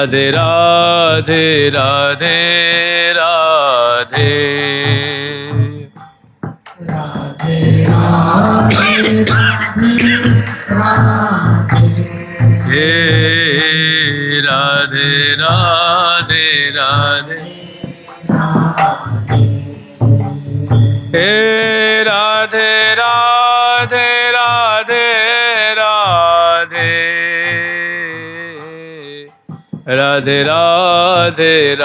राधे राधे राधे राधे राधे राधे हे राधे राधे राधे हे राधे राधे राधे राधे राधे राधे राधे राधे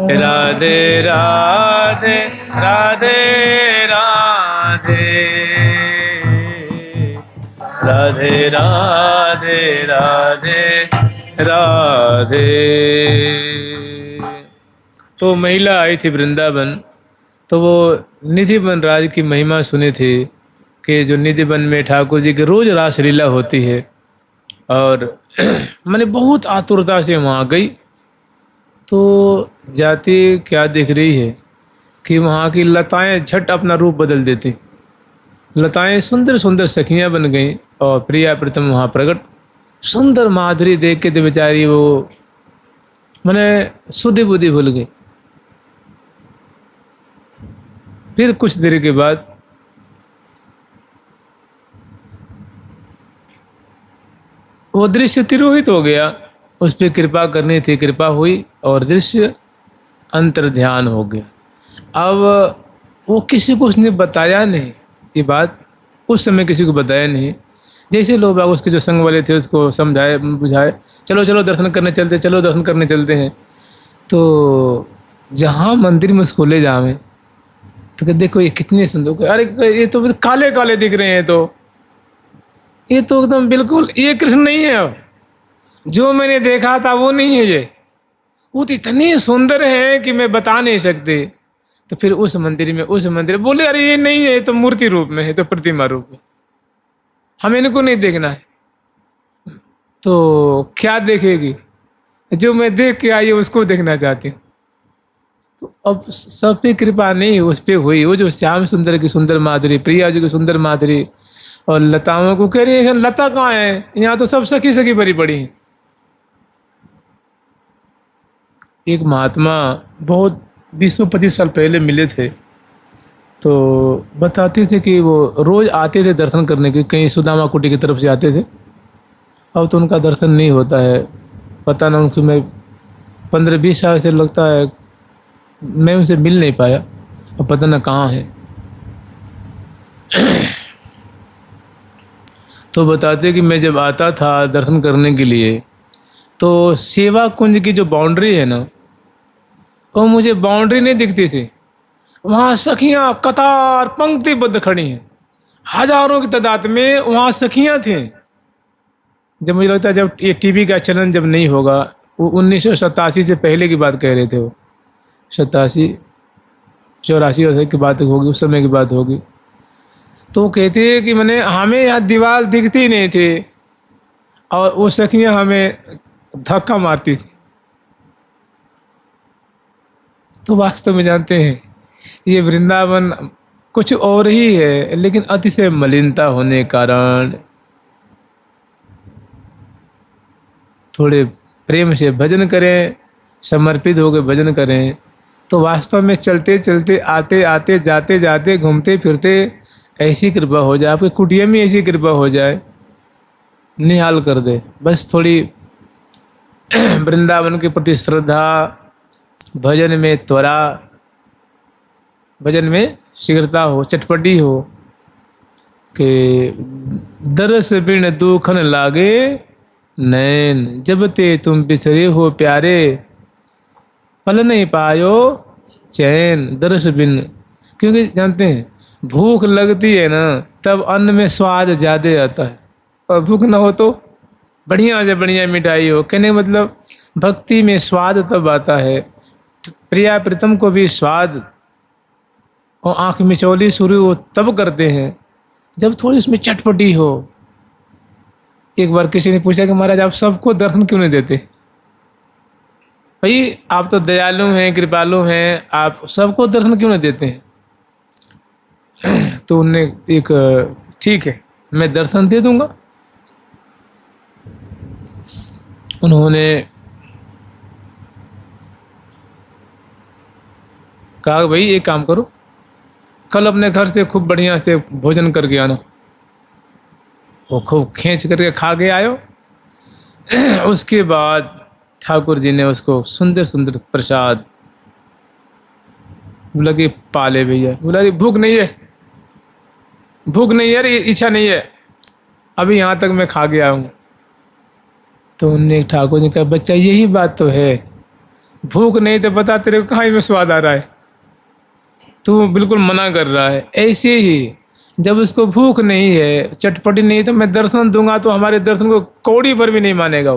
राधे राधे राधे राधे राधे राधे राधे। तो महिला आई थी वृंदावन, तो वो निधिवन राज की महिमा सुनी थी कि जो निधिवन में ठाकुर जी की रोज रासलीला होती है, और मैंने बहुत आतुरता से वहाँ गई। तो जाती क्या दिख रही है कि वहाँ की लताएं झट अपना रूप बदल देती, लताएं सुंदर सुंदर सखियाँ बन गईं और प्रिया प्रीतम वहाँ प्रकट। सुंदर माधुरी देख के तो बेचारी वो मैंने सुधि बुद्धि भूल गई। फिर कुछ देर के बाद वो दृश्य तिरोहित हो गया, उस पर कृपा करनी थी, कृपा हुई और दृश्य अंतर ध्यान हो गया। अब वो किसी को उसने बताया नहीं, ये बात उस समय किसी को बताया नहीं। जैसे लोग बाग उसके जो संग वाले थे उसको समझाए बुझाए, चलो चलो दर्शन करने चलते, चलो दर्शन करने चलते हैं। तो जहाँ मंदिर में उसको ले जावे तो कहते देखो ये कितने सुंदर, अरे ये तो काले काले दिख रहे हैं, तो ये तो एकदम बिल्कुल ये कृष्ण नहीं है, अब जो मैंने देखा था वो नहीं है, ये वो तो इतने सुंदर है कि मैं बता नहीं सकते। तो फिर उस मंदिर बोले अरे ये नहीं है, ये तो मूर्ति रूप में है, तो प्रतिमा रूप में, हमें इनको नहीं देखना है। तो क्या देखेगी, जो मैं देख के आई उसको देखना चाहती हूँ। तो अब सब पे कृपा नहीं उस पे हुई, वो जो श्याम सुंदर की सुंदर माधुरी, प्रिया जी की सुंदर माधुरी, और लताओं को कह रही है लता कहाँ है, यहाँ तो सब सखी सखी भरी पड़ी हैं। एक महात्मा बहुत 20-25 साल पहले मिले थे, तो बताते थे कि वो रोज़ आते थे दर्शन करने के, कहीं सुदामा कुटी की तरफ से आते थे। अब तो उनका दर्शन नहीं होता है, पता ना, उनसे मैं 15-20 साल से लगता है मैं उनसे मिल नहीं पाया, अब पता ना कहाँ है। तो बताते कि मैं जब आता था दर्शन करने के लिए, तो सेवा कुंज की जो बाउंड्री है ना, वो मुझे बाउंड्री नहीं दिखती थी। वहाँ सखियाँ कतार पंक्तिबद्ध खड़ी हैं, हजारों की तादाद में वहाँ सखियाँ थीं। जब मुझे लगता है जब ये टीवी का चलन जब नहीं होगा, वो 1987 से पहले की बात कह रहे थे, वो 87-84 की बात होगी, उस समय की बात होगी। तो कहते हैं कि मैंने हमें यहाँ दीवार दिखती नहीं थी और वो सखियाँ हमें धक्का मारती थी। तो वास्तव में जानते हैं ये वृंदावन कुछ और ही है, लेकिन अतिशय मलिनता होने के कारण थोड़े प्रेम से भजन करें, समर्पित होकर भजन करें, तो वास्तव में चलते चलते आते आते जाते जाते घूमते फिरते ऐसी कृपा हो जाए, आपकी कुटिया में ऐसी कृपा हो जाए, निहाल कर दे। बस थोड़ी वृंदावन के प्रति श्रद्धा, भजन में त्वरा, भजन में शीघ्रता हो, चटपटी हो, कि दरस बिन दुखन लागे नैन, जब ते तुम बिसरे हो प्यारे, पल नहीं पायो चैन, दरस बिन। क्योंकि जानते हैं भूख लगती है ना, तब अन्न में स्वाद ज़्यादा आता है, और भूख ना हो तो बढ़िया से बढ़िया मिठाई हो। कहने मतलब भक्ति में स्वाद तब आता है। प्रिया प्रीतम को भी स्वाद और आँख मिचौली शुरू वो तब करते हैं जब थोड़ी उसमें चटपटी हो। एक बार किसी ने पूछा कि महाराज आप सबको दर्शन क्यों नहीं देते? भाई आप तो दयालु हैं, कृपालु हैं, आप सबको दर्शन क्यों नहीं देते हैं? तो उनने एक ठीक है मैं दर्शन दे दूंगा, उन्होंने कहा भाई एक काम करो, कल अपने घर से खूब बढ़िया से भोजन करके आना। वो खूब खींच करके खा के आयो। उसके बाद ठाकुर जी ने उसको सुंदर सुंदर प्रसाद, बोला कि पाले भैया, बोला कि भूख नहीं है, भूख नहीं है, इच्छा नहीं है, अभी यहाँ तक मैं खा के आया हूँ। तो उनने ठाकुर जी कहा, बच्चा यही बात तो है, भूख नहीं तो बता तेरे को कहाँ में स्वाद आ रहा है, तू बिल्कुल मना कर रहा है। ऐसे ही जब उसको भूख नहीं है, चटपटी नहीं है, तो मैं दर्शन दूंगा तो हमारे दर्शन को कौड़ी पर भी नहीं मानेगा।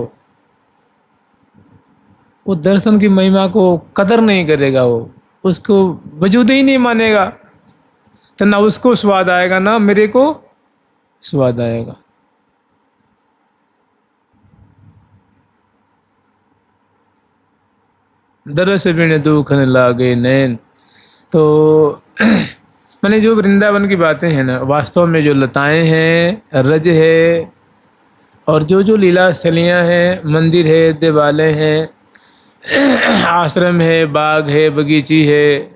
वो दर्शन की महिमा को कदर नहीं करेगा, वो उसको वजूद ही नहीं मानेगा, तो ना उसको स्वाद आएगा ना मेरे को स्वाद आएगा। दरस बिन दुख न लागे नैन। तो मैंने जो वृंदावन की बातें हैं ना, वास्तव में जो लताएं हैं, रज है, और जो जो लीला स्थलियाँ हैं, मंदिर है, देवालय हैं, आश्रम है, बाग है, बगीची है,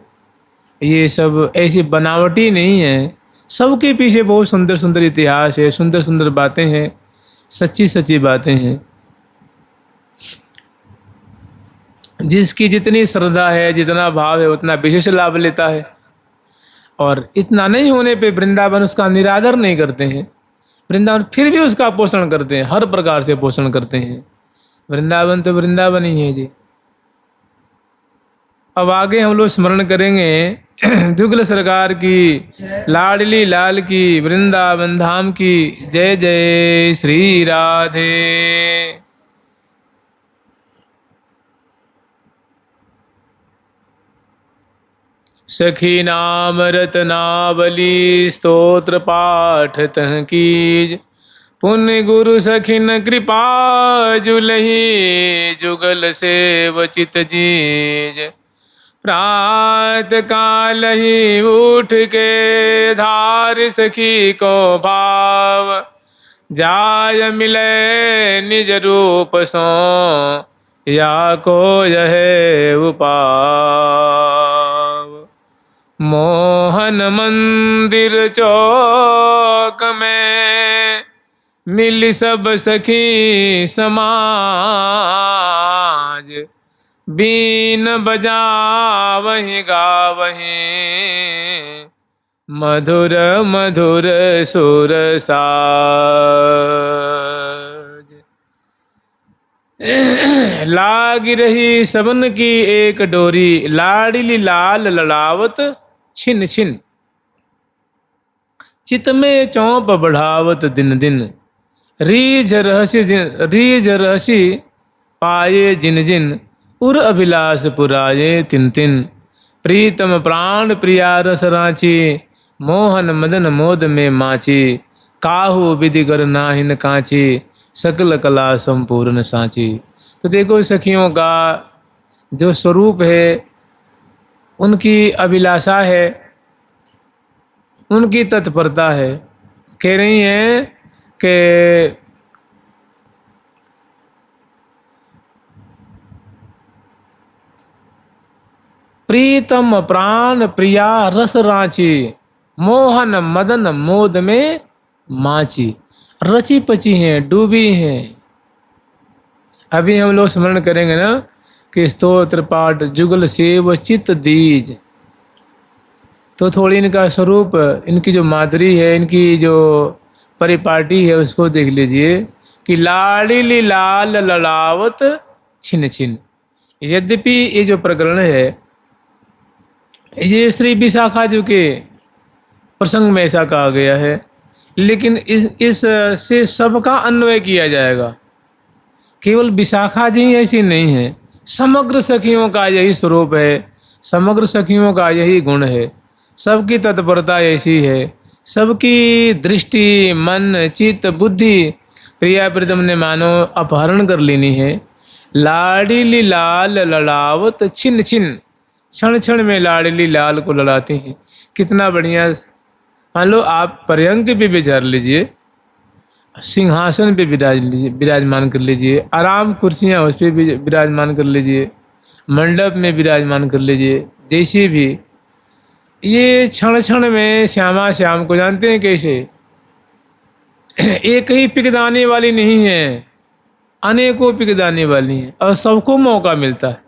ये सब ऐसी बनावटी नहीं है। सबके पीछे बहुत सुंदर सुंदर इतिहास है, सुंदर सुंदर बातें हैं, सच्ची सच्ची बातें हैं। जिसकी जितनी श्रद्धा है, जितना भाव है, उतना विशेष लाभ लेता है। और इतना नहीं होने पे वृंदावन उसका निरादर नहीं करते हैं, वृंदावन फिर भी उसका पोषण करते हैं, हर प्रकार से पोषण करते हैं। वृंदावन तो वृंदावन ही है जी। अब आगे हम लोग स्मरण करेंगे जुगल सरकार की, लाडली लाल की, वृंदावन धाम की जय जय श्री राधे। सखी नाम रत्नावली स्तोत्र पाठ तह कीज, पुण्य गुरु सखिन कृपा जुलही, जुगल सेव चित जीज। प्रात काल ही उठ के धार सखी को भाव, जाय मिले निज रूप सो या को यह उपाव। मोहन मंदिर चौक में मिली सब सखी समाज, बीन बजावहि गावहि मधुर मधुर सुर साज। लाग रही सबन की एक डोरी, लाडली लाल लड़ावत छिन छिन। चित में चौंप बढ़ावत दिन दिन, रीझ रहसी पाए जिन जिन। उर अभिलाष पुराये तिन तिन, प्रीतम प्राण प्रिया रस रांची। मोहन मदन मोद में माची, काहू विधि कर नाहिन कांची। सकल कला संपूर्ण सांची। तो देखो सखियों का जो स्वरूप है, उनकी अभिलाषा है, उनकी तत्परता है। कह रही हैं कि प्रीतम प्राण प्रिया रस रांची, मोहन मदन मोद में माची। रची पची हैं, डूबी हैं। अभी हम लोग स्मरण करेंगे ना कि स्तोत्र पाठ जुगल सेव चित दीज, तो थोड़ी इनका स्वरूप, इनकी जो माधुरी है, इनकी जो परिपाटी है, उसको देख लीजिए कि लाडली लाल लड़ावत छिन छिन। यद्यपि ये जो प्रकरण है, ये श्री विशाखा जी के प्रसंग में ऐसा कहा गया है, लेकिन इस से सबका अन्वय किया जाएगा। केवल विशाखा जी ऐसी नहीं है, समग्र सखियों का यही स्वरूप है, समग्र सखियों का यही गुण है। सबकी तत्परता ऐसी है, सबकी दृष्टि मन चित्त बुद्धि प्रिया प्रीतम ने मानो अपहरण कर लेनी है। लाडली लाल लड़ावत छिन छिन, क्षण क्षण में लाडली लाल को लड़ाती हैं। कितना बढ़िया। मान लो आप पर्यंक भी विचार लीजिए, सिंहासन पे विराजमान कर लीजिए, आराम कुर्सियाँ उस पर भी विराजमान कर लीजिए, मंडप में विराजमान कर लीजिए, जैसे भी। ये क्षण क्षण में श्यामा श्याम को जानते हैं कैसे? एक ही पिकदाने वाली नहीं है, अनेकों पिकदाने वाली हैं, और सबको मौका मिलता है।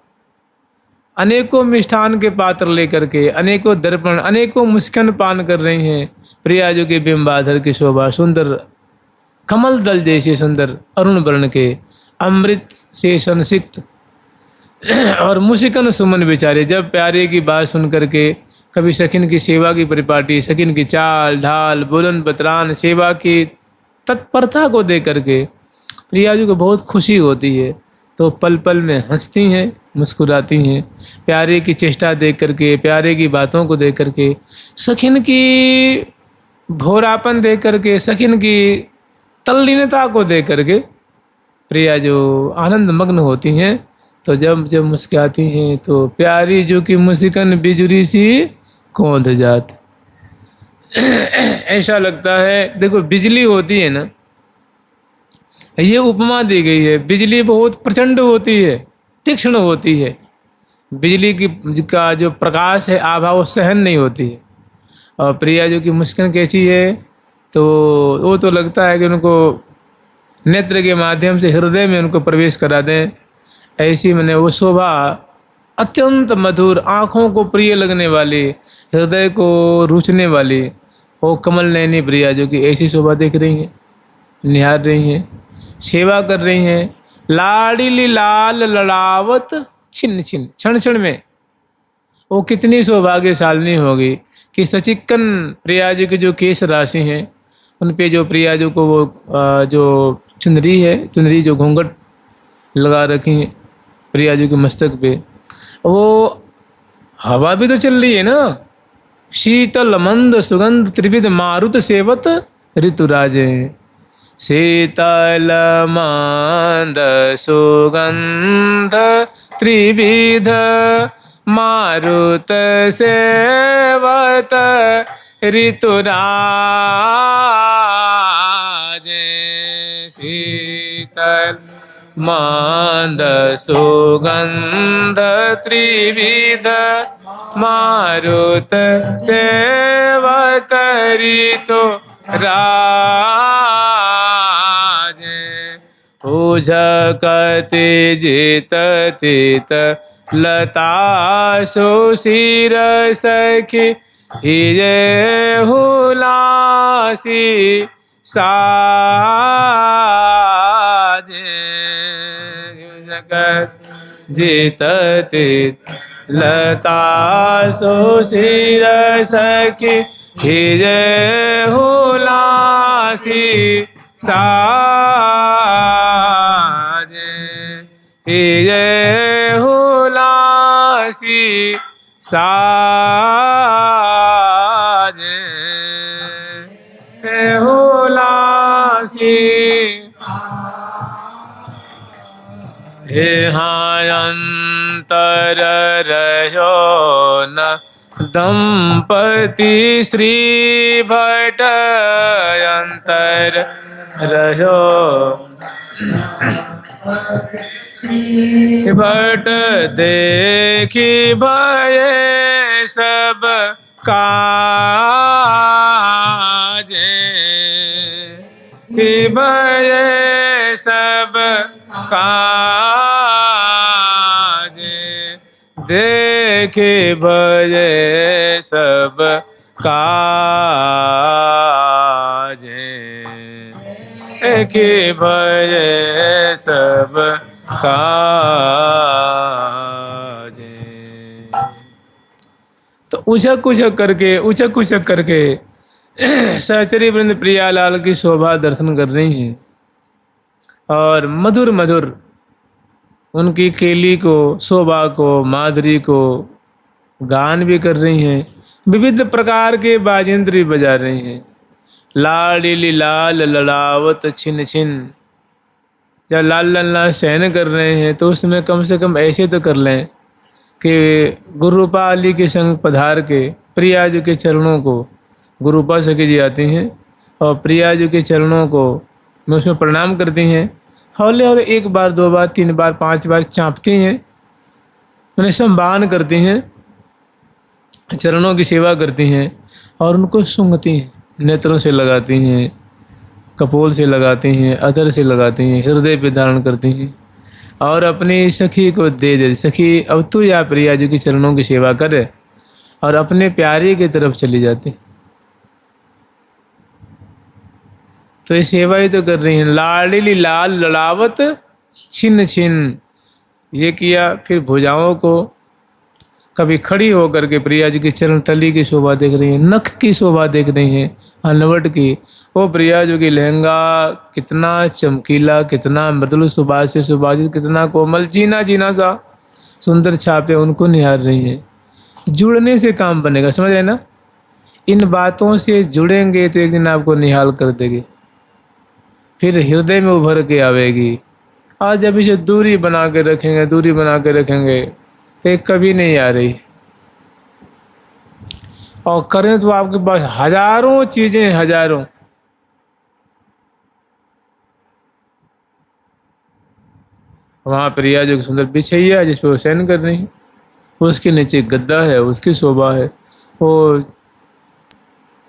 अनेकों मिष्ठान के पात्र लेकर के, अनेकों दर्पण, अनेकों मुस्कान पान कर रही हैं। प्रियाजू के बिंबाधर की शोभा, सुंदर कमल दल जैसे सुंदर अरुण वर्ण के, अमृत से संसिक्त और मुस्कान सुमन बेचारे, जब प्यारे की बात सुन करके, कभी सखिन की सेवा की परिपाटी, सखिन की चाल ढाल, बोलन बतरान, सेवा की तत्परता को देख करके प्रियाजू को बहुत खुशी होती है, तो पल पल में हंसती हैं, मुस्कुराती हैं। प्यारे की चेष्टा देख करके, प्यारे की बातों को देख करके, सखिन की भोरापन देख करके, सखिन की तल्लीनता को देख करके प्रियाजू आनंद मग्न होती हैं। तो जब जब मुस्कुराती हैं तो प्यारी जो की मुस्कान बिजुरी सी कौंध जात, ऐसा लगता है। देखो बिजली होती है ना, ये उपमा दी गई है। बिजली बहुत प्रचंड होती है, तीक्ष्ण होती है। बिजली का जो प्रकाश है, आभा, वो सहन नहीं होती है। और प्रियाजू की मुस्कान कैसी है, तो वो तो लगता है कि उनको नेत्र के माध्यम से हृदय में उनको प्रवेश करा दें। ऐसी मैंने वो शोभा अत्यंत मधुर, आँखों को प्रिय लगने वाली, हृदय को रुचने वाली, वो कमल नयनी प्रियाजू की ऐसी शोभा देख रही हैं, निहार रही हैं, सेवा कर रही हैं। लाडली लाल लड़ावत छिन्न छिन्न, क्षण क्षण में वो कितनी सौभाग्यशालिनी होगी कि सचिक्कन प्रियाजू की जो केश राशि हैं, उन पे जो प्रियाजू को वो जो चुनरी है, चुनरी जो घूंघट लगा रखी है प्रियाजू के मस्तक पे, वो हवा भी तो चल रही है ना। शीतल मंद सुगंध त्रिविध मारुत सेवत ऋतुराजे, शीतल मंद सुगंध त्रिविध मारुत सेवत ऋतुराजे, शीतल मंद सुगंध त्रिविध मारुत सेवत ऋतुराजे, उझकति जित तित लता सुशिर सखी, हिये हुलासी साजे, जगत जित तित लता सुशिर सखी, हिये हुलासी साजे, हिये हुलासी साजे, हुलासी। हे अंतर रहो न दंपति श्री भट, अंतर रहो भट देखी भये सब काजे, कि भये सब काजे, देखे भये सब काजे, देखे भये सब काजे। तो उछक उछक करके सहचरी वृंद प्रियालाल की शोभा दर्शन कर रही हैं, और मधुर मधुर उनकी केली को, शोभा को, माधुरी को गान भी कर रही हैं। विविध प्रकार के बाजेंद्र भी बजा रही हैं। लाडली लाल लड़ावत छिन छिन, जब लाल लल्ला शयन कर रहे हैं तो उसमें कम से कम ऐसे तो कर लें कि गुरुपा अली के संग पधार के प्रियाजू के चरणों को, गुरुपा सखी जी आती हैं और प्रियाजू के चरणों को में उसमें प्रणाम करती हैं। हौले हौले 1 बार 2 बार 3 बार 5 बार चाँपती हैं, उन्हें सम्मान करती हैं, चरणों की सेवा करती हैं और उनको सूंघती हैं, नेत्रों से लगाती हैं, कपोल से लगाती हैं, अधर से लगाती हैं, हृदय पे धारण करती हैं और अपनी सखी को दे दे, सखी अब तू या प्रिया जी की चरणों की सेवा करे, और अपने प्यारे की तरफ चली जाती। तो ये सेवा ही तो कर रही हैं। लाडली लाल लड़ावत छिन छिन, ये किया। फिर भुजाओं को कभी खड़ी होकर के प्रिया जी की चरण तली की शोभा देख रही हैं, नख की शोभा देख रही हैं, हनवट की। वो प्रिया जी की लहंगा कितना चमकीला, कितना मृदुल सुबास से सुबासित, कितना कोमल, जीना जीना सा सुंदर छापे, उनको निहार रही हैं। जुड़ने से काम बनेगा, समझ रहे ना? इन बातों से जुड़ेंगे तो एक दिन आपको निहाल कर देगी, फिर हृदय में उभर के आवेगी। आज जब इसे दूरी बना के रखेंगे, दूरी बना के रखेंगे तो ये कभी नहीं आ रही। और करें तो आपके पास हजारों चीजें, हजारों। वहाँ प्रिया जो सुंदर बिछैया जिस पे वो शयन कर रही है, उसके नीचे गद्दा है, उसकी शोभा है। वो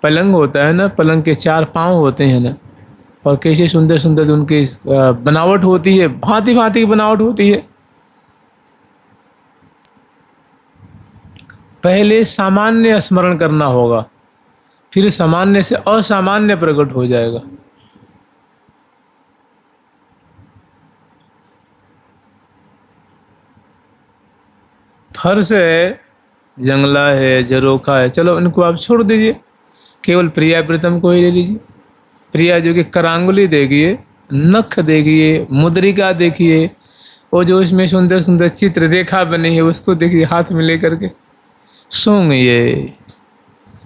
पलंग होता है ना, पलंग के 4 पांव होते हैं ना, और कैसे सुंदर सुंदर उनकी बनावट होती है, भांति भांति की बनावट होती है। पहले सामान्य स्मरण करना होगा, फिर सामान्य से असामान्य प्रकट हो जाएगा। फर्श है, जंगला है, झरोखा है, चलो इनको आप छोड़ दीजिए, केवल प्रिया प्रीतम को ही ले लीजिए। प्रिया जो कि करांगुली देखिए, नख देखिए, मुद्रिका देखिए, वो जो इसमें सुंदर सुंदर चित्र रेखा बनी है उसको देखिए, हाथ में लेकर के सूंघिए।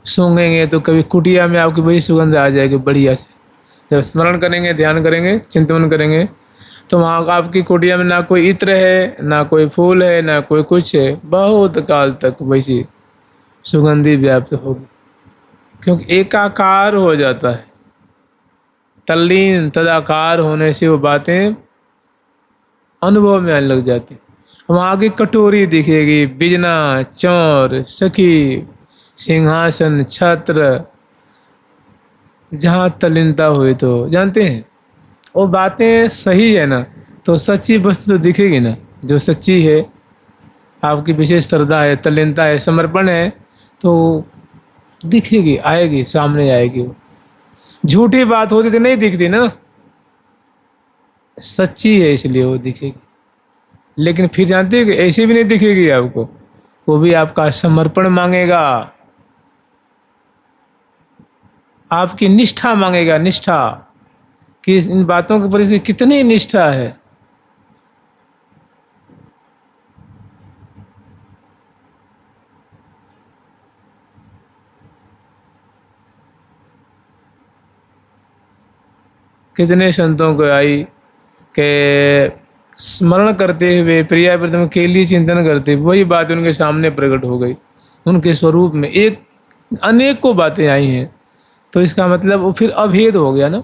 सूंघेंगे तो कभी कुटिया में आपकी वही सुगंध आ जाएगी बढ़िया से। जब स्मरण करेंगे, ध्यान करेंगे, चिंतन करेंगे, तो वहाँ आपकी कुटिया में ना कोई इत्र है, ना कोई फूल है, ना कोई कुछ है, बहुत काल तक वैसी सुगंधी व्याप्त होगी, क्योंकि एकाकार हो जाता है। तल्लीन तदाकार होने से वो बातें अनुभव में आने लग जाती। वहाँ की कटोरी दिखेगी, बिजना, चौर, सखी, सिंहासन, छत्र, जहाँ तल्लीनता हुई तो जानते हैं वो बातें सही है ना, तो सच्ची वस्तु तो दिखेगी ना, जो सच्ची है, आपकी विशेष श्रद्धा है, तल्लीनता है, समर्पण है, तो दिखेगी, आएगी, सामने आएगी। वो झूठी बात होती तो नहीं दिखती ना, सच्ची है इसलिए वो दिखेगी। लेकिन फिर जानते हो कि ऐसे भी नहीं दिखेगी आपको, वो भी आपका समर्पण मांगेगा, आपकी निष्ठा मांगेगा, निष्ठा, कि इन बातों के प्रति कितनी निष्ठा है। कितने संतों को आई कि स्मरण करते हुए प्रिया प्रीतम के लिए चिंतन करते, वही बात उनके सामने प्रकट हो गई, उनके स्वरूप में एक अनेकों बातें आई हैं। तो इसका मतलब वो फिर अभेद हो गया ना,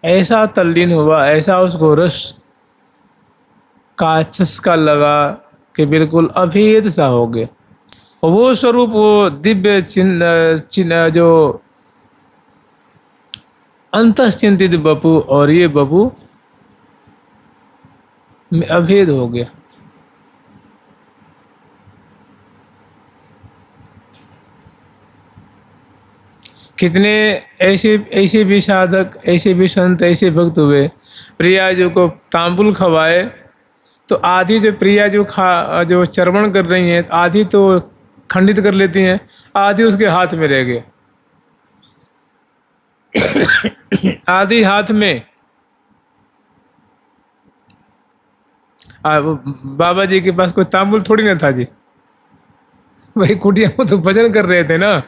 ऐसा तल्लीन हुआ, ऐसा उसको रस का चस्का लगा कि बिल्कुल अभेद सा हो गया। और वो स्वरूप, वो दिव्य चिन्ह जो अंतश्चिंतित बपू और ये बपू में अभेद हो गया। कितने ऐसे ऐसे भी साधक, ऐसे भी संत, ऐसे भक्त हुए, प्रिया जी को तांबुल खवाए तो आधी जो प्रिया जो चर्वण कर रही हैं, आधी तो खंडित कर लेती हैं, आधी उसके हाथ में रह गए, आधी हाथ में। बाबा जी के पास कोई तांबुल थोड़ी ना था जी, वही कुटिया में तो भजन कर रहे थे ना।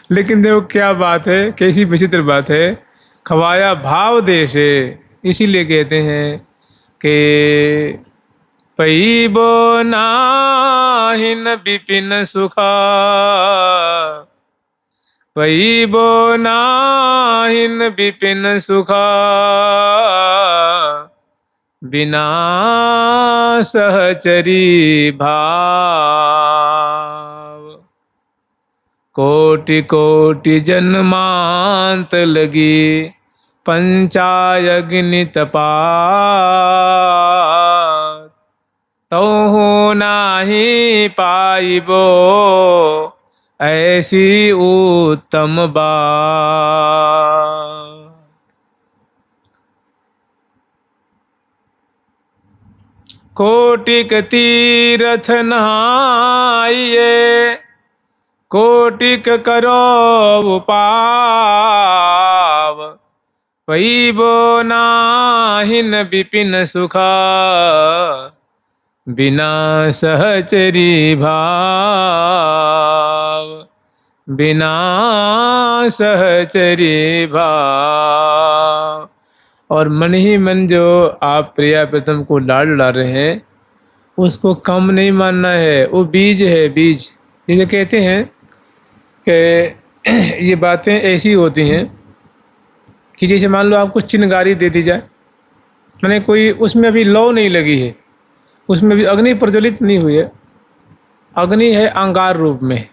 लेकिन देखो क्या बात है, कैसी विचित्र बात है, खवाया भाव देश है। इसीलिए कहते हैं कि पैबो नाहिन विपिन सुखा, पैबो नाहिन विपिन सुखा बिना सहचरी भाव। कोटि कोटि जन्मांत लगी पंचायग्नि तपात। तौहु नाही पाइबो ऐसी उत्तम बात। कोटिक तीरथ नहाइए कोटिक करो उपाव। पैबो नाहिन विपिन सुखा बिना सहचरी भाव। बिना सहचरी भाव। और मन ही मन जो आप प्रिया प्रीतम को लाड ला रहे हैं उसको कम नहीं मानना है। वो बीज है, बीज। ये कहते हैं कि ये बातें ऐसी होती हैं कि जैसे मान लो आपको चिनगारी दे दी जाए, मैंने कोई उसमें अभी लौ नहीं लगी है, उसमें भी अग्नि प्रज्वलित नहीं हुई है, अग्नि है अंगार रूप में।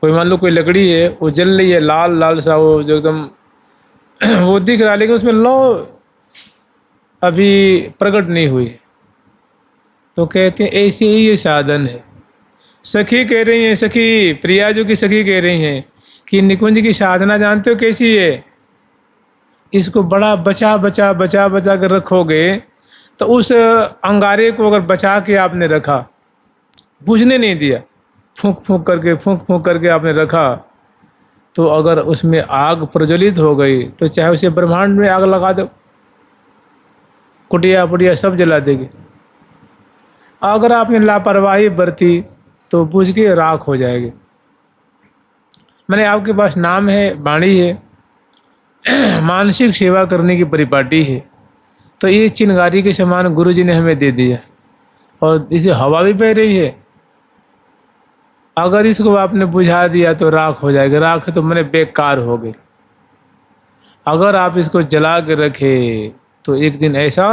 कोई मान लो कोई लकड़ी है वो जल रही है, लाल लाल सा वो जो एकदम वो दिख रहा है, लेकिन उसमें लौ अभी प्रकट नहीं हुई। तो कहते हैं ऐसे ही ये साधन है। सखी कह रही हैं, सखी प्रिया जो की सखी कह रही हैं कि निकुंज की साधना जानते हो कैसी है? इसको बड़ा बचा बचा बचा बचा कर रखोगे तो उस अंगारे को अगर बचा के आपने रखा, बुझने नहीं दिया, फूंक फूंक करके आपने रखा, तो अगर उसमें आग प्रज्वलित हो गई तो चाहे उसे ब्रह्मांड में आग लगा दो, कुटिया पुटिया सब जला देगी। अगर आपने लापरवाही बरती तो बुझ के राख हो जाएगी। मैंने आपके पास नाम है, वाणी है, मानसिक सेवा करने की परिपाटी है, तो ये चिनगारी के समान गुरु जी ने हमें दे दिया और इसे हवा भी बह रही है। अगर इसको आपने बुझा दिया तो राख हो जाएगी। राख तो मैंने बेकार हो गई। अगर आप इसको जला के रखे तो एक दिन ऐसा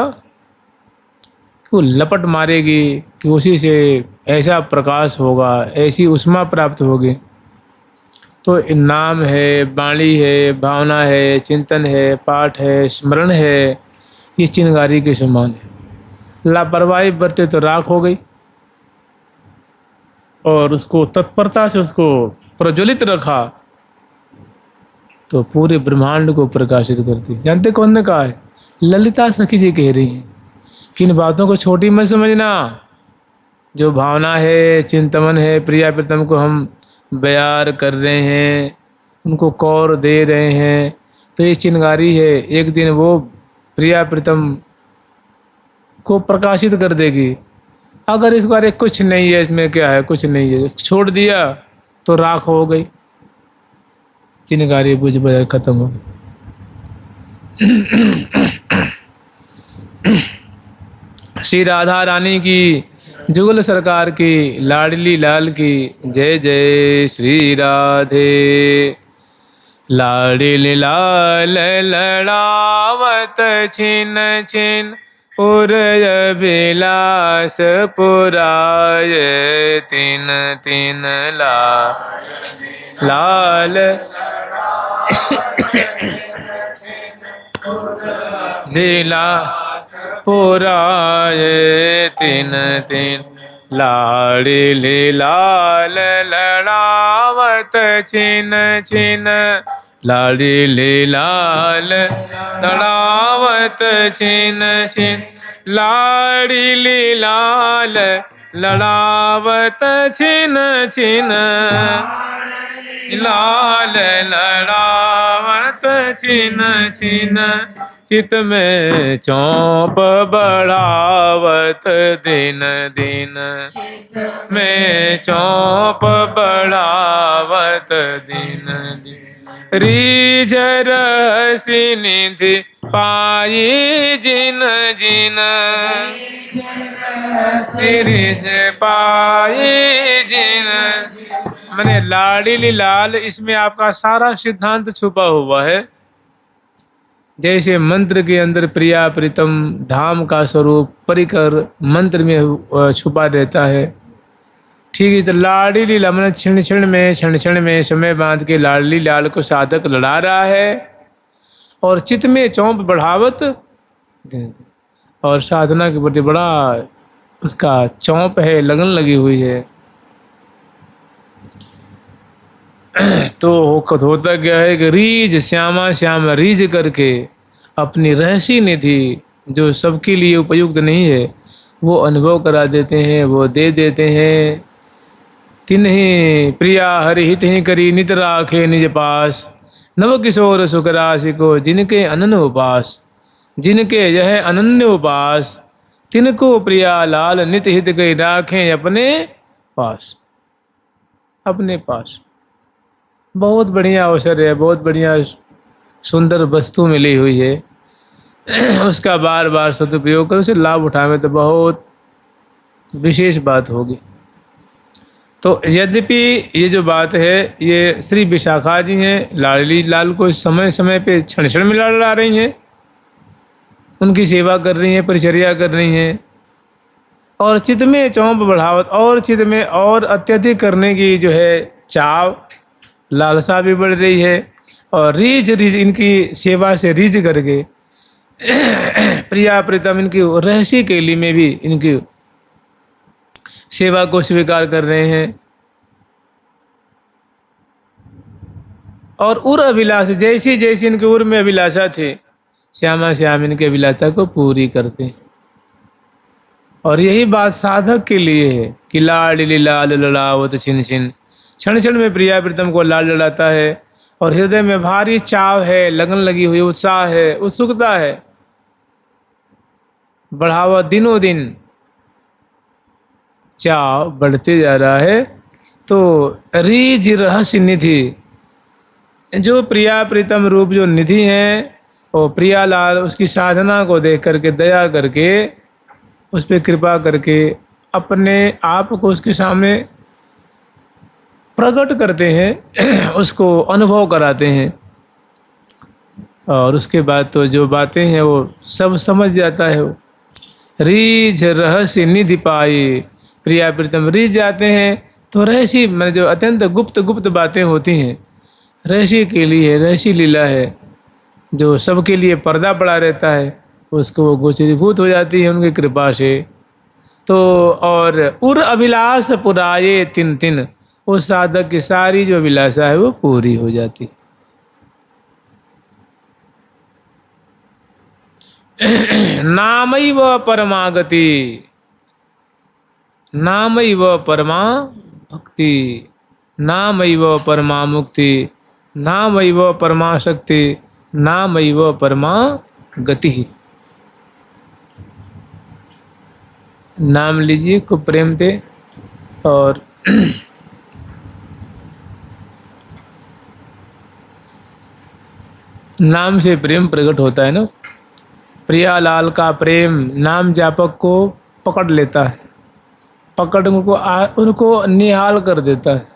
कि वो लपट मारेगी कि उसी से ऐसा प्रकाश होगा, ऐसी उष्मा प्राप्त होगी। तो नाम है, वाणी है, भावना है, चिंतन है, पाठ है, स्मरण है, ये चिनगारी के समान है। लापरवाही बरते तो राख हो गई, और उसको तत्परता से उसको प्रज्वलित रखा तो पूरे ब्रह्मांड को प्रकाशित करती। जानते कौन ने कहा है? ललिता सखी जी कह रही हैं कि इन बातों को छोटी मत समझना। जो भावना है, चिंतन है, प्रिया प्रीतम को हम बयार कर रहे हैं, उनको कौर दे रहे हैं, तो ये चिनगारी है, एक दिन वो प्रिया प्रीतम को प्रकाशित कर देगी। अगर इस बार कुछ नहीं है, इसमें क्या है, कुछ नहीं है, छोड़ दिया तो राख हो गई, चिनगारी बुझ बजा खत्म हो गई। श्री राधा रानी की, जुगल सरकार की, लाडली लाल की जय जय। श्री राधे लाडली लाल लड़ावत छिन छिन पुरय विलास पुराय तीन तीन लाल दिला पुराय तीन तीन लाडली लाल लड़ावत छिन छिन लाडली लाल लड़ावत छिन छिन लाडली लाल लड़ावत छिन छिन लाल लड़ावत छिन छिन चित में चौंप बढ़ावत दिन दिन में चौंप बढ़ावत दिन दिन रीझ रहसी निधि पाई जिन जिन रिझ पाई जिन मैंने लाडली लाल, इसमें आपका सारा सिद्धांत छुपा हुआ है। जैसे मंत्र के अंदर प्रिया प्रीतम धाम का स्वरूप परिकर मंत्र में छुपा रहता है, ठीक है। तो लाडली लीला मैंने क्षण क्षण में समय बांध के लाडली लाल को साधक लड़ा रहा है, और चित्त में चौंप बढ़ावत, और साधना के प्रति बड़ा उसका चौंप है, लगन लगी हुई है। तो होता क्या है कि रीझ श्यामा श्याम रीझ करके अपनी रहसी निधि जो सबके लिए उपयुक्त नहीं है वो अनुभव करा देते हैं, वो दे देते हैं। तिन्हीं प्रिया हरि हित ही करी नित राखे निज पास, नव किशोर सुख राशि को जिनके अनन्य उपास, जिनके यह अनन्य उपास, तिनको प्रिया लाल नित हित कई राखें अपने पास, अपने पास। बहुत बढ़िया अवसर है, बहुत बढ़िया सुंदर वस्तु मिली हुई है, उसका बार बार सदुपयोग कर उसे लाभ उठावे तो बहुत विशेष बात होगी। तो यद्यपि ये जो बात है ये श्री विशाखा जी हैं, लाडली लाल को समय समय पे क्षण क्षण में लड़ा रही हैं, उनकी सेवा कर रही हैं, परिचर्या कर रही हैं, और चित्त में चौंप बढ़ावत और चित्त में और अत्यधिक करने की जो है चाव लालसा भी बढ़ रही है। और रीझ इनकी सेवा से रीझ करके प्रिया प्रीतम इनकी रहसी केली में भी इनकी सेवा को स्वीकार कर रहे हैं। और उर अभिलाष जैसी जैसी इनके उर में अभिलाषा थे, श्यामा श्याम इनके अभिलाषा को पूरी करते हैं। और यही बात साधक के लिए है कि लाडली लाल लड़ावत छिन छिन, क्षण क्षण में प्रिया प्रीतम को लाल लड़ाता है, और हृदय में भारी चाव है, लगन लगी हुई, उत्साह है, उत्सुकता है, बढ़ावा दिनों दिन चाव बढ़ते जा रहा है। तो रीझ रहस्य निधि, जो प्रिया प्रीतम रूप जो निधि है, और प्रिया लाल उसकी साधना को देख करके दया करके उस पर कृपा करके अपने आप को उसके सामने प्रकट करते हैं, उसको अनुभव कराते हैं। और उसके बाद तो जो बातें हैं वो सब समझ जाता है। वो रीझ रहस्य निधि पाए, प्रिया प्रीतम रीझ जाते हैं तो रहस्य में जो अत्यंत गुप्त गुप्त बातें होती हैं, रहस्य के लिए रहस्य लीला है, जो सबके लिए पर्दा पड़ा रहता है, उसको वो गोचरीभूत हो जाती है उनकी कृपा से। तो और उर अभिलाष पुराये तिन तिन, उस साधक की सारी जो अभिलाषा है वो पूरी हो जाती। नामैव परमागति, नामैव परमा भक्ति, नामैव परमा मुक्ति, नामैव परमा शक्ति, नामैव परमा गति। नाम लीजिए खूब प्रेम से। और नाम से प्रेम प्रकट होता है ना। प्रियालाल का प्रेम नाम जापक को पकड़ लेता है, पकड़ उनको निहाल कर देता है।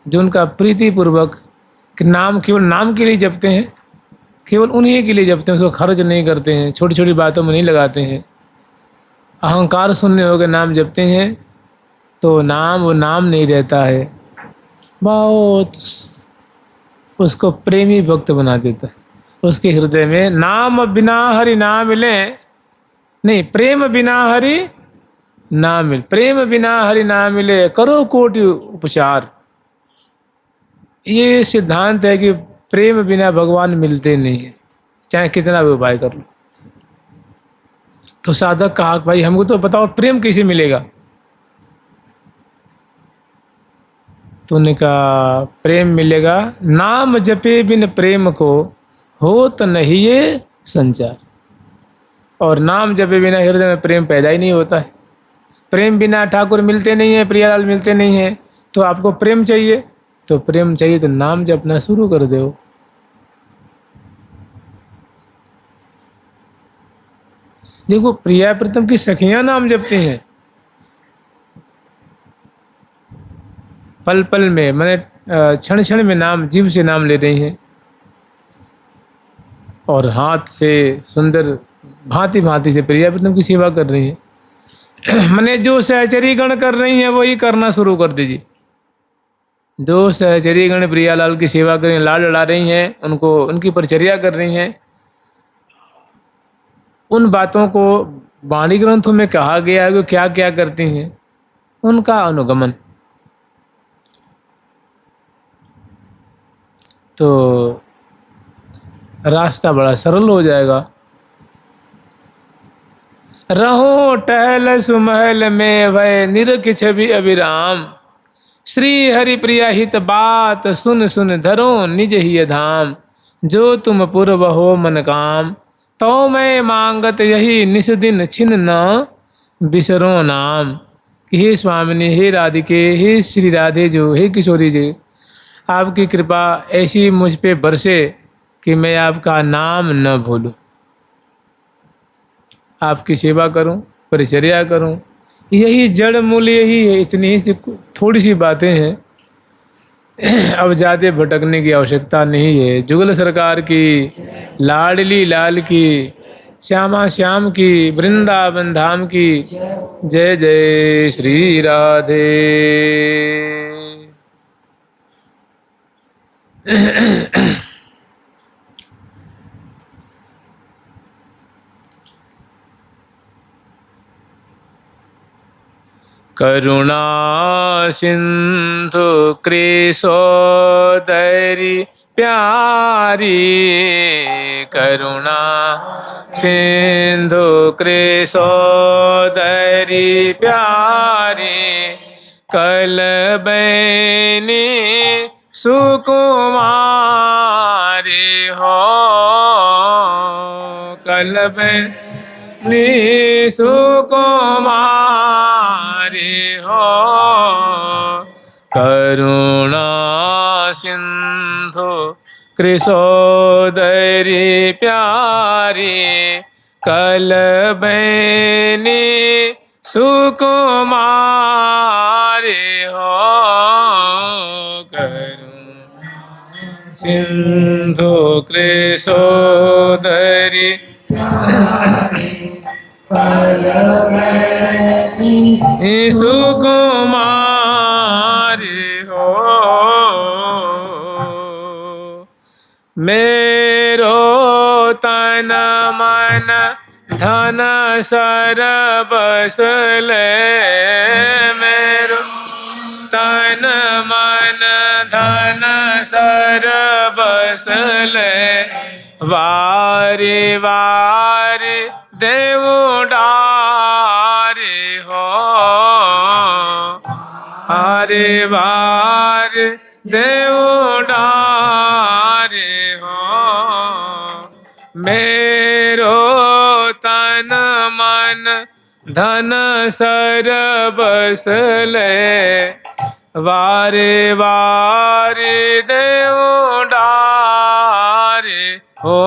जो उनका प्रीति पूर्वक कि नाम केवल नाम के लिए जपते हैं, केवल उन्हीं के लिए जपते हैं, उसको खर्च नहीं करते हैं, छोटी छोटी बातों में नहीं लगाते हैं। अहंकार शून्य होकर नाम जपते हैं तो नाम वो नाम नहीं रहता है, बहुत उसको प्रेमी भक्त बना देता है। उसके हृदय में नाम बिना हरि ना मिले, नहीं प्रेम बिना हरि ना मिले, प्रेम बिना हरि ना मिले करो कोटि उपचार। ये सिद्धांत है कि प्रेम बिना भगवान मिलते नहीं है, चाहे कितना भी उपाय कर लो। तो साधक कहा भाई हमको तो बताओ प्रेम कैसे मिलेगा। तो उन्होंने कहा प्रेम मिलेगा, नाम जपे बिन प्रेम को होत नहीं ये संचार। और नाम जपे बिना हृदय में प्रेम पैदा ही नहीं होता है। प्रेम बिना ठाकुर मिलते नहीं है, प्रियालाल मिलते नहीं है। तो आपको प्रेम चाहिए, तो प्रेम चाहिए तो नाम जपना शुरू कर दो। देखो प्रिया प्रीतम की सखियां नाम जपती हैं, पल पल में, मैंने क्षण क्षण में नाम, जीव से नाम ले रही हैं और हाथ से सुंदर भांति भांति से प्रियावृतम की सेवा कर रही हैं। मैंने जो सहचरी गण कर रही हैं वही करना शुरू कर दीजिए। जो सहचरी गण प्रियालाल की सेवा कर रही हैं, लाड लड़ा रही हैं, उनको उनकी परिचर्या कर रही हैं, उन बातों को वाणी ग्रंथों में कहा गया है कि क्या क्या करती हैं, उनका अनुगमन। तो रास्ता बड़ा सरल हो जाएगा। रहो टहल सुमहल में भय निरख छवि अभिराम, श्री हरि प्रिया हित बात सुन सुन धरो निज ही धाम, जो तुम पूर्व हो मन काम, तो मैं मांगत यही निस दिन छिन न बिसरो नाम। कि हे स्वामिनी, हे राधिके, हे श्री राधे जो, हे किशोरी जी, आपकी कृपा ऐसी मुझ पे बरसे कि मैं आपका नाम न भूलूं, आपकी सेवा करूं, परिचर्या करूं। यही जड़ मूल यही है। इतनी ही थोड़ी सी बातें हैं, अब ज़्यादा भटकने की आवश्यकता नहीं है। जुगल सरकार की, लाडली लाल की, श्यामा श्याम की, वृंदावन धाम की जय जय श्री राधे। करुणा सिंधु कृशोदरी प्यारी, करुणा सिंधु कृशोदरी प्यारी, कलबैनी सुकुमारी हो, कलबैनी सुकुमारी हो, करुणा सिंधु कृशोदरी प्यारी, कलबैनी सुकुमारी हो, करुणा सिंधु कृशोदरी सुकुमारी हो। मेरो तन मन धन सरबस ले, मेरो तन मन धन सरबस ले, वारी वारी देव डारे हो, हरे वार देव डारे हो। मेरो तन मन धन सरबस ले, वारे वारे देव डारे हो,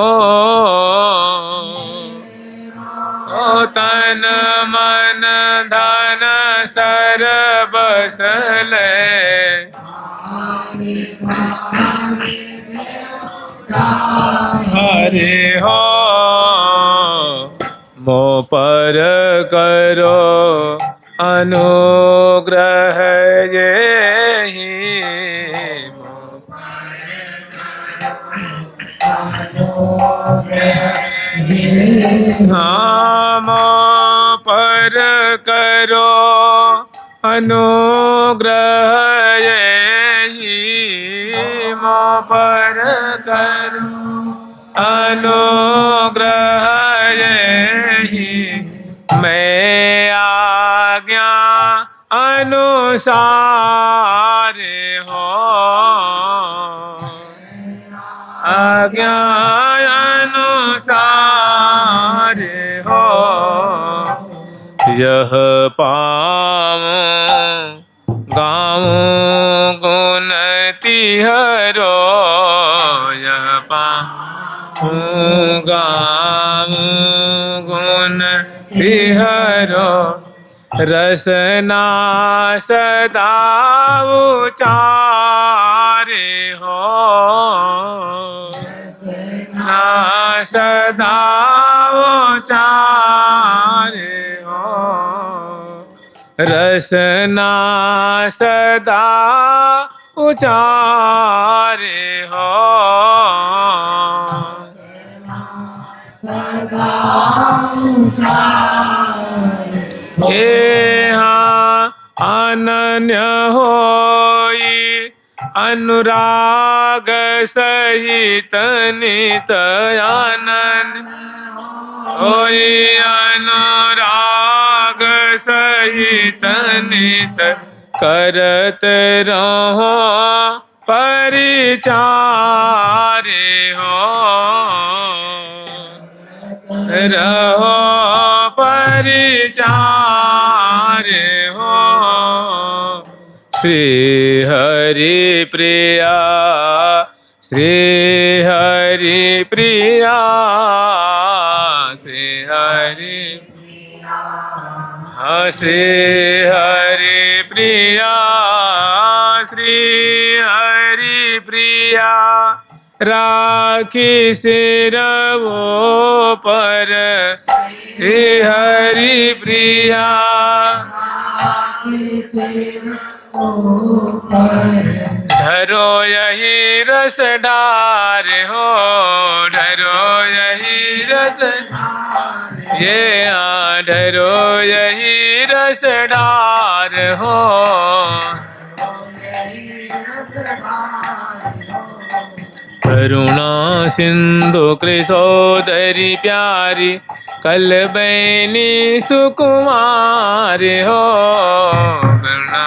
तन मन धन सरबस ले, हरे हो मो पर करो अनुग्रह यही, हम पर करो अनुग्रह यही, मो पर करो अनुग्रह यही, मैं आज्ञा अनुसार हो, आज्ञा अनुसार हो। यह पाऊं गाऊं गुण तिहरो, यह पाऊं गाऊं गुण तिहरो, रसना सदा उचारे हो, रसना सदा उचारे हो, रसना सदा उचारे हो, यहाँ अनन्य होई अनुराग सहित नित अनन्य होई अनुराग सहित नित करत रहो परिचारे हो, रहो परिचारे हो। श्री हरि प्रिया, श्री हरि प्रिया, श्री हरि, श्री हरि प्रिया, श्री हरि प्रिया, राखी सिरवो पर, श्री हरि प्रिया, धरो यही रस डार हो, धरो यही रस, ये धरो यही रस डार हो, करुणा सिंधु कृशोदरी प्यारी, कलबैनी सुकुमारी हो, करुणा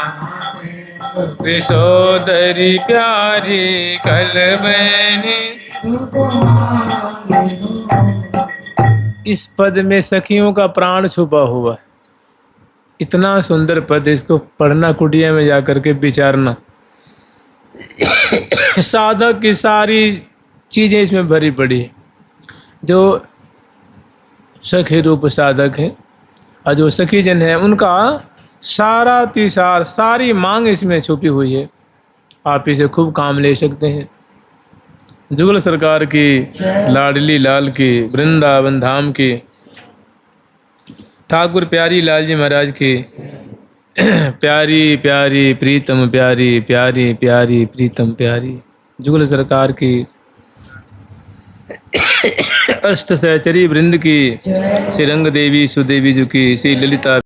कृशोदरी प्यारी, कलबैनी। इस पद में सखियों का प्राण छुपा हुआ है। इतना सुंदर पद, इसको पढ़ना, कुटिया में जाकर के विचारना। साधक की सारी चीजें इसमें भरी पड़ी है। जो सखी रूप साधक है और जो सखी जन है, उनका सारा तिसार, सारी मांग इसमें छुपी हुई है। आप इसे खूब काम ले सकते हैं। जुगल सरकार की, लाडली लाल की, वृंदावन धाम की, ठाकुर प्यारी लाल जी महाराज की, प्यारी प्यारी प्रीतम प्यारी, प्यारी प्यारी प्रीतम प्यारी, जुगल सरकार की, अष्ट सहचरी वृंद की, श्री रंग देवी सुदेवी जी की, श्री ललिता